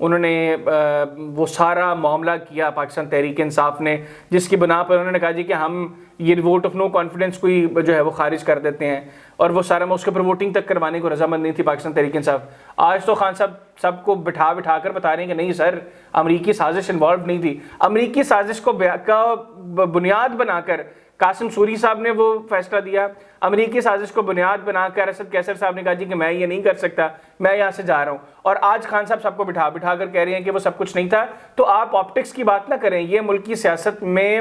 انہوں نے وہ سارا معاملہ کیا پاکستان تحریک انصاف نے، جس کی بنا پر انہوں نے کہا جی کہ ہم یہ ووٹ آف نو کانفیڈنس کو ہی جو ہے وہ خارج کر دیتے ہیں، اور وہ سارا میں اس کے اوپر ووٹنگ تک کروانے کو رضامند نہیں تھی پاکستان تحریک انصاف. آج تو خان صاحب سب کو بٹھا کر بتا رہے ہیں کہ نہیں سر، امریکی سازش انوالو نہیں تھی. امریکی سازش کو بنیاد بنا کر قاسم سوری صاحب نے وہ فیصلہ دیا، امریکی سازش کو بنیاد بنا کر اسد کیسر صاحب نے کہا جی کہ میں یہ نہیں کر سکتا، میں یہاں سے جا رہا ہوں، اور آج خان صاحب سب کو بٹھا کر کہہ رہے ہیں کہ وہ سب کچھ نہیں تھا. تو آپ آپٹکس کی بات نہ کریں، یہ ملک کی سیاست میں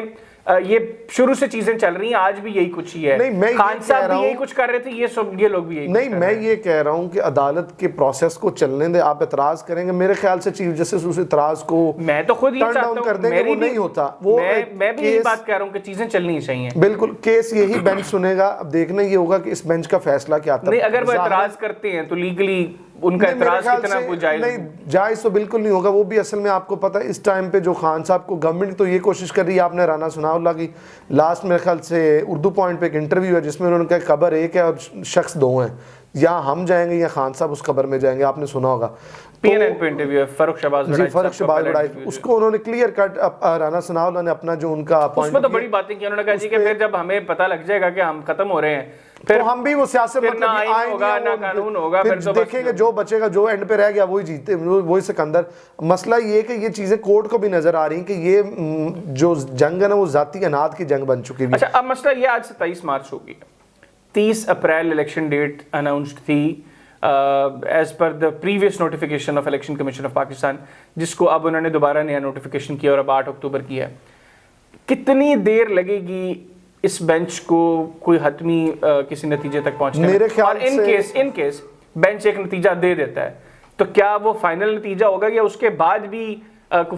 یہ شروع سے چیزیں چل رہی ہیں، آج بھی یہی کچھ ہی ہے. خان صاحب بھی یہی کچھ کر رہے تھے، یہ لوگ بھی یہی نہیں. میں یہ کہہ رہا ہوں کہ عدالت کے پروسیس کو چلنے دیں. آپ اعتراض کریں گے، میرے خیال سے چیف جسٹس اس اعتراض کو میں تو خود یہ چاہتا کر دیں گے، وہ نہیں ہوتا. وہ میں بھی یہی بات کہہ رہا ہوں کہ چیزیں چلنی چاہیے. بالکل کیس یہی بینچ سنے گا. اب دیکھنا یہ ہوگا کہ اس بینچ کا فیصلہ کیا تھا. نہیں اگر وہ اعتراض کرتے ہیں تو لیگلی ان کا اعتراض کتنا کوئی جائز نہیں، جائز تو بالکل نہیں ہوگا. وہ بھی اصل میں آپ کو پتہ ہے اس ٹائم پہ جو خان صاحب کو گورنمنٹ تو یہ کوشش کر رہی ہے. آپ نے رانا ثناء اللہ کی لاسٹ میرے خیال سے اردو پوائنٹ پہ ایک انٹرویو ہے جس میں انہوں نے کہا قبر ایک ہے اور شخص دو ہیں، یا ہم جائیں گے یا خان صاحب اس قبر میں جائیں گے. آپ نے سنا ہوگا پی این این پہ انٹرویو ہے فاروق شہباز جی، فاروق شہباز بڑائی، اس کو انہوں نے کلیئر کٹ رانا ثناء اللہ نے اپنا جو ان کا اس میں تو بڑی باتیں کی. انہوں نے کہا جی کہ پھر جب ہمیں پتہ لگ جائے گا کہ ہم ختم ہو رہے ہیں پھر ہم بھی وہ سیاست مطلب آئین ہوگا نہ قانون ہوگا، پھر تو دیکھیں گے جو بچے گا، جو اینڈ پہ رہ گیا وہی جیتے، وہی سکندر. مسئلہ یہ کہ یہ چیزیں کورٹ کو بھی نظر آ رہی ہیں کہ یہ جو جنگ ہے نا وہ ذاتی اناد کی جنگ بن چکی ہے. اچھا اب مسئلہ یہ آج 27 مارچ ہوگی، 30 اپریل الیکشن ڈیٹ اناؤنسڈ تھی as per the previous notification of election commission of Pakistan, جس کو اب انہوں نے دوبارہ نیا نوٹیفیکیشن کیا اور اب 8 اکتوبر کی ہے. کتنی دیر لگے گی اس بینچ کو کوئی حتمی کسی نتیجے تک پہنچنے میرے خیال اور ان کیس بینچ ایک نتیجہ دے دیتا ہے تو کیا وہ فائنل نتیجہ ہوگا یا اس کے بعد بھی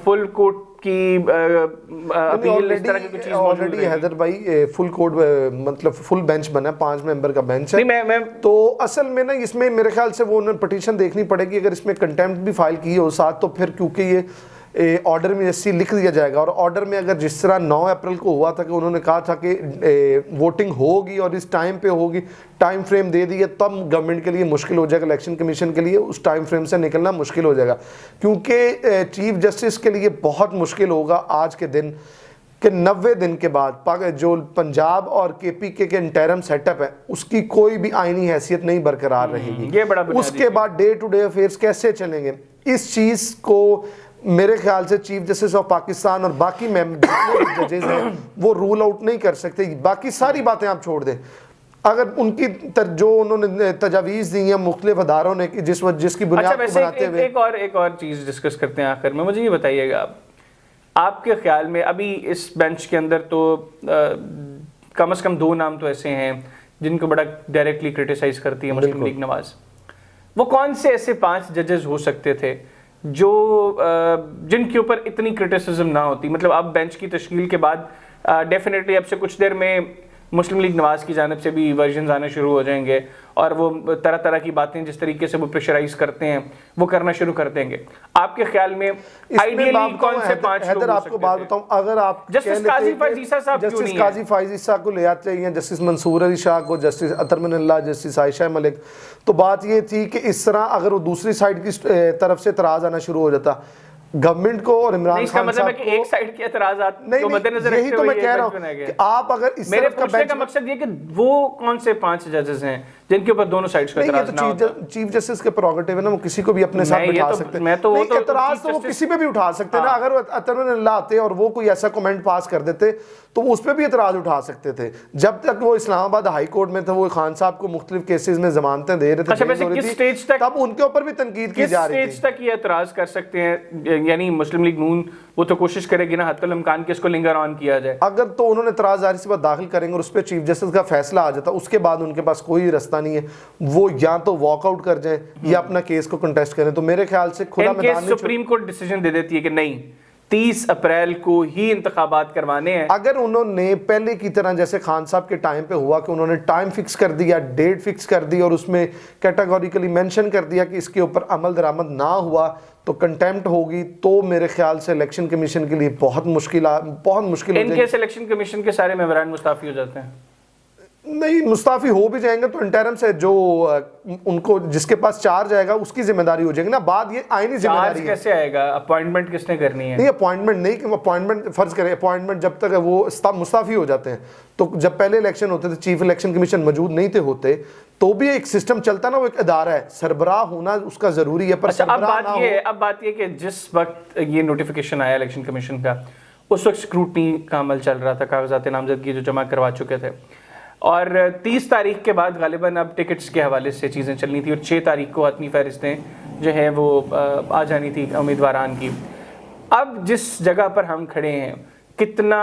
فل کورٹ کی اپیل اس طرح کی کوئی چیز موجود آلریڈی حیدر بھائی فل کورٹ مطلب فل بینچ بنا ہے، 5 ممبر کا بینچ ہے. تو اصل میں نا اس میں میرے خیال سے وہ پٹیشن دیکھنی پڑے گی. اگر اس میں کنٹیمپٹ بھی فائل کی ہو ساتھ تو پھر کیونکہ یہ آرڈر میں ایسی لکھ دیا جائے گا، اور آرڈر میں اگر جس طرح 9 اپریل کو ہوا تھا کہ انہوں نے کہا تھا کہ ووٹنگ ہوگی اور اس ٹائم پہ ہوگی، ٹائم فریم دے دیے، تب گورنمنٹ کے لیے مشکل ہو جائے گا، الیکشن کمیشن کے لیے اس ٹائم فریم سے نکلنا مشکل ہو جائے گا. کیونکہ چیف جسٹس کے لیے بہت مشکل ہوگا آج کے دن کہ 90 دن کے بعد جو پنجاب اور کے پی کے انٹرم سیٹ اپ ہے اس کی کوئی بھی آئینی حیثیت نہیں برقرار رہے گی. اس کے بعد ڈے ٹو ڈے افیئرس کیسے چلیں گے؟ اس چیز کو میرے خیال سے چیف جسٹس آف پاکستان اور باقی ججز ہیں وہ رول آؤٹ نہیں کر سکتے. باقی ساری باتیں آپ چھوڑ دیں، اگر ان کی جو انہوں نے تجاویز دی ہیں مختلف اداروں نے جس کی بنیاد کو بناتے ہوئے. ایک اور چیز ڈسکس کرتے ہیں آخر میں. مجھے یہ بتائیے گا آپ کے خیال میں ابھی اس بینچ کے اندر تو کم از کم 2 نام تو ایسے ہیں جن کو بڑا ڈائریکٹلی کرٹیسائز کرتی ہے مسلم لیگ نواز. وہ کون سے ایسے 5 ججز ہو سکتے تھے جو جن کے اوپر اتنی کرٹیسزم نہ ہوتی؟ مطلب اب بینچ کی تشکیل کے بعد ڈیفینیٹلی اب سے کچھ دیر میں مسلم لیگ نواز کی جانب سے بھی ورژنز آنے شروع ہو جائیں گے اور وہ طرح طرح کی باتیں جس طریقے سے وہ پریشرائز کرتے ہیں وہ کرنا شروع کر دیں گے. آپ کے خیال میں آئیڈیلی کون سے 5 لوگ حیدر آپ کو بات بتاؤں، اگر آپ جسٹس قاضی فائز عیسیٰ صاحب کیوں نہیں ہیں؟ جسٹس قاضی فائز عیسیٰ کو لے آتے ہیں، جسٹس منصور علی شاہ کو، جسٹس اطہر من اللہ، جسٹس عائشہ ملک. تو بات یہ تھی کہ اس طرح اگر وہ دوسری سائڈ کی طرف سے اعتراض آنا شروع ہو جاتا گورنمنٹ کو اور عمران خان صاحب کو، ایک سائیڈ کے اعتراضات کو مد نظر یہی تو میں کہہ رہا ہوں کہ آپ اگر اس میرے طرف کا پوچھنے کا مقصد یہ کہ وہ کون سے 5 ججز ہیں جن کے اوپر دونوں سائڈز کا اعتراض نہ ہوتا؟ چیف جسٹس کے پروگیٹو ہے نا، وہ کسی کو بھی اپنے ساتھ بٹھا سکتے ہیں. اعتراض تو وہ کسی پہ بھی اٹھا سکتے ہیں نا. اگر وہ اطہر اللہ آتے اور وہ کوئی ایسا کمنٹ پاس کر دیتے تو وہ اس پہ بھی اعتراض اٹھا سکتے تھے. جب تک وہ اسلام آباد ہائی کورٹ میں تھے، وہ خان صاحب کو مختلف کیسز میں ضمانتیں دے رہے تھے، تب ان کے اوپر بھی تنقید کی جا رہی تھی. کس سٹیج تک یہ اعتراض کر سکتے ہیں؟ یعنی مسلم لیگ نون وہ تو کوشش کرے گی نا حتی الامکان کہ اس کو لنگر آن کیا جائے. اگر تو انہوں نے اعتراض ظاہر سی بات داخل کریں گے اور اس پہ چیف جسٹس کا فیصلہ آ جاتا، اس کے بعد ان کے پاس کوئی رستہ نہیں ہے. وہ یا تو واک آؤٹ کر جائیں یا اپنا کیس کو کنٹیسٹ کریں. تو میرے خیال سے کھلا میدان میں سپریم کورٹ ڈیسیجن دے دیتی ہے کہ نہیں 30 اپریل کو ہی انتخابات کروانے ہیں. اگر انہوں نے پہلے کی طرح جیسے خان صاحب کے ٹائم پہ ہوا کہ انہوں نے ٹائم فکس کر دیا، ڈیٹ فکس کر دی اور اس میں کیٹاگوریکلی مینشن کر دیا کہ اس کے اوپر عمل درآمد نہ ہوا تو کنٹیمپٹ ہوگی، تو میرے خیال سے الیکشن کمیشن کے لیے بہت مشکل ہو جائے گی. ان کیس الیکشن کمیشن کے سارے ممبران مستعفی ہو جاتے ہیں. نہیں مستعفی ہو بھی جائیں گے تو انٹرم سے جو ان کو جس کے پاس چارج آئے گا اس کی ذمہ داری ہو جائے گی نا. بعد یہ آئینی ذمہ چارج داری ہے. کیسے آئے گا؟ اپوائنٹمنٹ کس نے کرنی ہے؟ نہیں اپوائنٹمنٹ نہیں کہ اپوائنٹمنٹ فرض کریں اپوائنٹمنٹ جب تک وہ مستعفی ہو جاتے ہیں تو جب پہلے الیکشن ہوتے تھے چیف الیکشن کمیشن موجود نہیں تھے ہوتے تو بھی ایک سسٹم چلتا نا, وہ ایک ادارہ ہے, سربراہ ہونا اس کا ضروری ہے. پر سربراہ نہ ہو. اب بات یہ کہ جس وقت یہ نوٹیفیکیشن آیا الیکشن کمیشن کا اس وقت اسکروٹنی کا عمل چل رہا تھا, کاغذات نامزدگی جو جمع کروا چکے تھے, اور 30 تاریخ کے بعد غالباً اب ٹکٹس کے حوالے سے چیزیں چلنی تھی اور 6 تاریخ کو حتمی فہرستیں جو ہیں وہ آ جانی تھی امیدواران کی. اب جس جگہ پر ہم کھڑے ہیں کتنا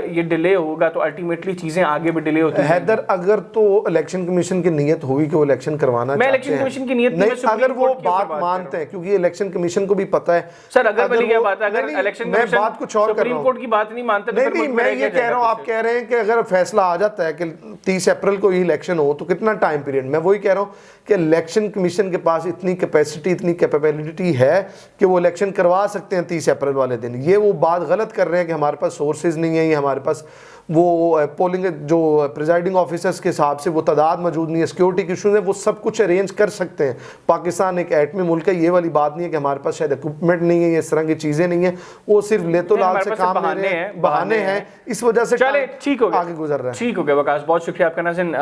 یہ ڈیلے ہوگا تو الٹیمیٹلی چیزیں آگے بھی ڈیلے ہوتی ہیں. حیدر اگر تو الیکشن کمیشن کی نیت ہوئی کہ وہ الیکشن کروانا میں چاہتے الیکشن کمیشن کی نیت نہیں, اگر وہ بات مانتے ہیں کیونکہ الیکشن کمیشن کو بھی پتہ ہے سر, اگر والی کیا بات ہے, اگر الیکشن میں بات کچھ اور کر رہا سپریم ہوں, کورٹ کی بات نہیں مانتے تو نہیں میں یہ کہہ رہا ہوں, آپ کہہ رہے ہیں کہ اگر فیصلہ آ جاتا ہے کہ 30 اپریل کو ہی الیکشن ہو تو کتنا ٹائم پیریڈ. میں وہی کہہ رہا ہوں کہ الیکشن کمیشن کے پاس اتنی کیپیسٹی اتنی کیپیبلٹی ہے کہ وہ الیکشن کروا سکتے ہیں 30 اپریل والے دن. یہ وہ بات غلط کر رہے ہیں کہ ہمارے پاس سورسز نہیں ہیں, یہ ہمارے پاس وہ پولنگ جو پریزائڈنگ آفیسرز کے حساب سے وہ تعداد موجود نہیں ہے, سیکیورٹی کے ایشوز ہیں, وہ سب کچھ ارینج کر سکتے ہیں. پاکستان ایک ایٹمی ملک ہے, یہ والی بات نہیں ہے کہ ہمارے پاس شاید اکوپمنٹ نہیں ہے, اس طرح کی چیزیں نہیں ہیں, وہ صرف لیت و لال سے کام لے رہے ہیں, بہانے ہیں, اس وجہ سے چلے ٹھیک ہو گیا, آگے گزر رہا ہے. ٹھیک ہو گیا وقاص, بہت شکریہ آپ کا. ناظرین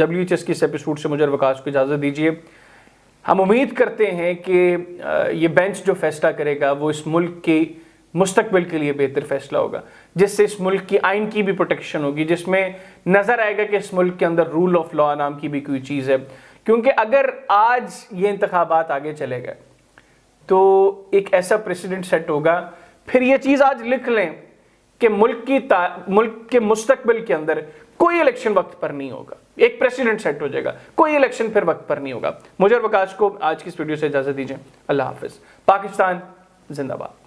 WHS کی اس ایپیسوڈ سے مجھے اور وقاص کو اجازت دیجیے. ہم امید کرتے ہیں کہ یہ بینچ جو فیصلہ کرے گا وہ اس ملک کے مستقبل کے لیے بہتر فیصلہ ہوگا, جس سے اس ملک کی آئین کی بھی پروٹیکشن ہوگی, جس میں نظر آئے گا کہ اس ملک کے اندر رول آف لا نام کی بھی کوئی چیز ہے. کیونکہ اگر آج یہ انتخابات آگے چلے گئے تو ایک ایسا پریسیڈنٹ سیٹ ہوگا, پھر یہ چیز آج لکھ لیں کہ ملک کے مستقبل کے اندر کوئی الیکشن وقت پر نہیں ہوگا, ایک پریسیڈنٹ سیٹ ہو جائے گا, کوئی الیکشن پھر وقت پر نہیں ہوگا. مجھے اور وقاص کو آج کی اس ویڈیو سے اجازت دیجیے. اللہ حافظ. پاکستان زندہ باد.